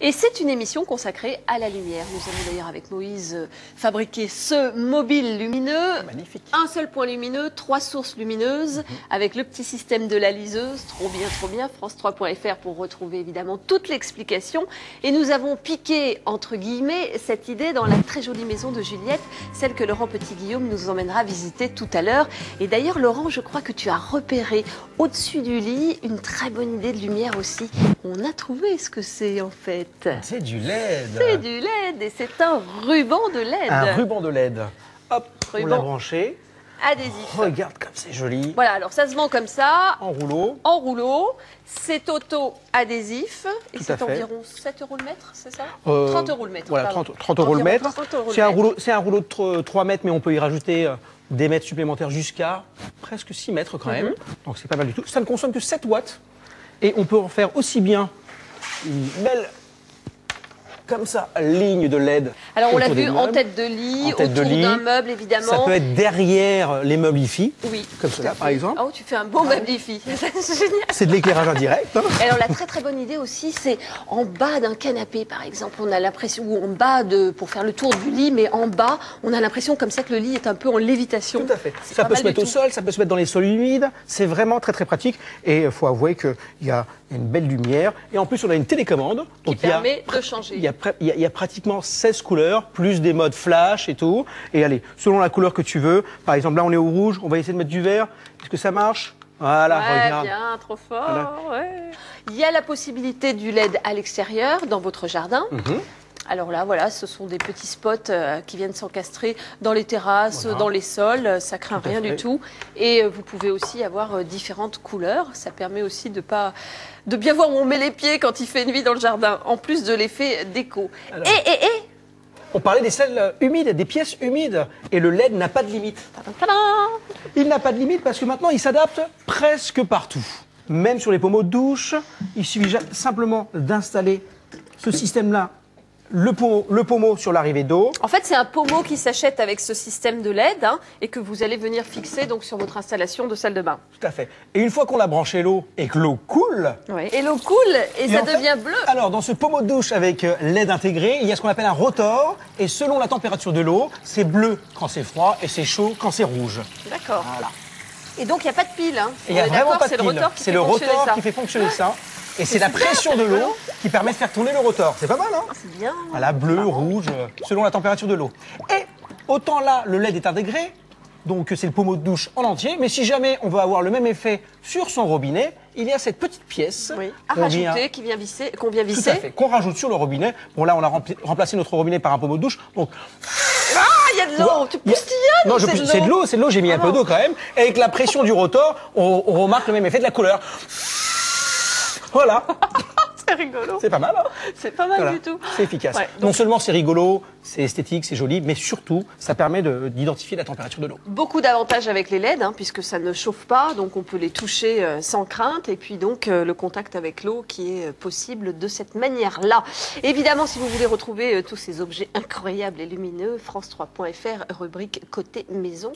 Et c'est une émission consacrée à la lumière. Nous allons d'ailleurs avec Moïse fabriquer ce mobile lumineux. Magnifique. Un seul point lumineux, 3 sources lumineuses, avec le petit système de la liseuse. Trop bien, France3.fr pour retrouver évidemment toute l'explication. Et nous avons piqué, entre guillemets, cette idée dans la très jolie maison de Juliette, celle que Laurent Petit-Guillaume nous emmènera visiter tout à l'heure. Et d'ailleurs, Laurent, je crois que tu as repéré au-dessus du lit une très bonne idée de lumière aussi. On a trouvé ce que c'est en fait. C'est du LED. C'est du LED et c'est un ruban de LED. Un ruban de LED. Hop, on Ruban. l'a branché. Adhésif. Regarde comme c'est joli. Voilà, alors ça se vend comme ça, En rouleau. en rouleau. C'est auto-adhésif. Et Tout c'est à fait. environ 7 € le mètre, c'est ça 30 € le mètre. Voilà, pardon. 30 € le Environ mètre. 30 € le C'est un mètre. rouleau de 3 mètres, mais on peut y rajouter des mètres supplémentaires jusqu'à presque 6 mètres quand même. Donc c'est pas mal du tout. Ça ne consomme que 7 watts. Et on peut en faire aussi bien une belle, comme ça, ligne de LED. Alors on l'a autour vu des en meubles. tête de lit, En tête de autour lit. d'un meuble évidemment. Ça peut être derrière les meubles IFI, Oui. comme tout cela à fait. par exemple. Oh, tu fais un bon meuble IFI. C'est génial. C'est de l'éclairage indirect. Hein. Et alors la très bonne idée aussi, c'est en bas d'un canapé par exemple, on a l'impression, ou en bas pour faire le tour du lit, mais en bas, on a l'impression comme ça que le lit est un peu en lévitation. Tout à fait. C'est Ça pas peut mal se mettre du au tout. sol, ça peut se mettre dans les sols humides. C'est vraiment très pratique. Et il faut avouer qu'il y a une belle lumière. Et en plus, on a une télécommande. Qui Donc, il y a- permet de changer. Il y a pratiquement 16 couleurs, plus des modes flash et tout. Et allez, selon la couleur que tu veux. Par exemple, là, on est au rouge. On va essayer de mettre du vert. Est-ce que ça marche? Voilà, Ouais, regarde. bien, trop fort. Voilà. Ouais. Il y a la possibilité du LED à l'extérieur, dans votre jardin. Alors là, voilà, ce sont des petits spots qui viennent s'encastrer dans les terrasses, Voilà. dans les sols. Ça craint Tout à rien fait. du tout. Et vous pouvez aussi avoir différentes couleurs. Ça permet aussi de bien voir où on met les pieds quand il fait nuit dans le jardin, en plus de l'effet déco. Alors. Et On parlait des salles humides, des pièces humides. Et le LED n'a pas de limite. tadam. Il n'a pas de limite parce que maintenant, il s'adapte presque partout. Même sur les pommeaux de douche, il suffit simplement d'installer ce système-là, le pommeau sur l'arrivée d'eau. En fait, c'est un pommeau qui s'achète avec ce système de LED et que vous allez venir fixer donc sur votre installation de salle de bain. Tout à fait. Et une fois qu'on a branché l'eau et que l'eau coule, Et l'eau coule et ça en fait- devient bleu. Alors, dans ce pommeau de douche avec LED intégré, il y a ce qu'on appelle un rotor. Et selon la température de l'eau, c'est bleu quand c'est froid et c'est chaud quand c'est rouge. D'accord. Voilà. Et donc, il n'y a pas de pile. Hein. Et il n'y a On est vraiment d'accord, pas de c'est le pile. rotor qui C'est fait le fonctionner rotor ça. qui fait fonctionner ça. Et c'est la pression de l'eau qui permet de faire tourner le rotor. C'est pas mal, hein? C'est bien. Voilà, bleu, rouge, selon la température de l'eau. Et autant là, le LED est intégré, donc c'est le pommeau de douche en entier, mais si jamais on veut avoir le même effet sur son robinet, il y a cette petite pièce Oui. À qu'on vient- rajouter, qu'on vient tout visser. à fait, qu'on rajoute sur le robinet. Bon là, on a remplacé notre robinet par un pommeau de douche, donc Ah, il y a de l'eau. Tu il y a- postillonnes non, ou c'est de l'eau, j'ai mis un peu d'eau quand même. Et avec la pression du rotor, on remarque le même effet de la couleur. Voilà, C'est rigolo. c'est pas mal, hein? C'est pas mal Voilà, du tout. c'est efficace. Ouais, Non seulement c'est rigolo, c'est esthétique, c'est joli, mais surtout, ça permet d'identifier la température de l'eau. Beaucoup d'avantages avec les LED, puisque ça ne chauffe pas, donc on peut les toucher sans crainte, et puis donc le contact avec l'eau qui est possible de cette manière-là. Évidemment, si vous voulez retrouver tous ces objets incroyables et lumineux, France3.fr, rubrique Côté Maison.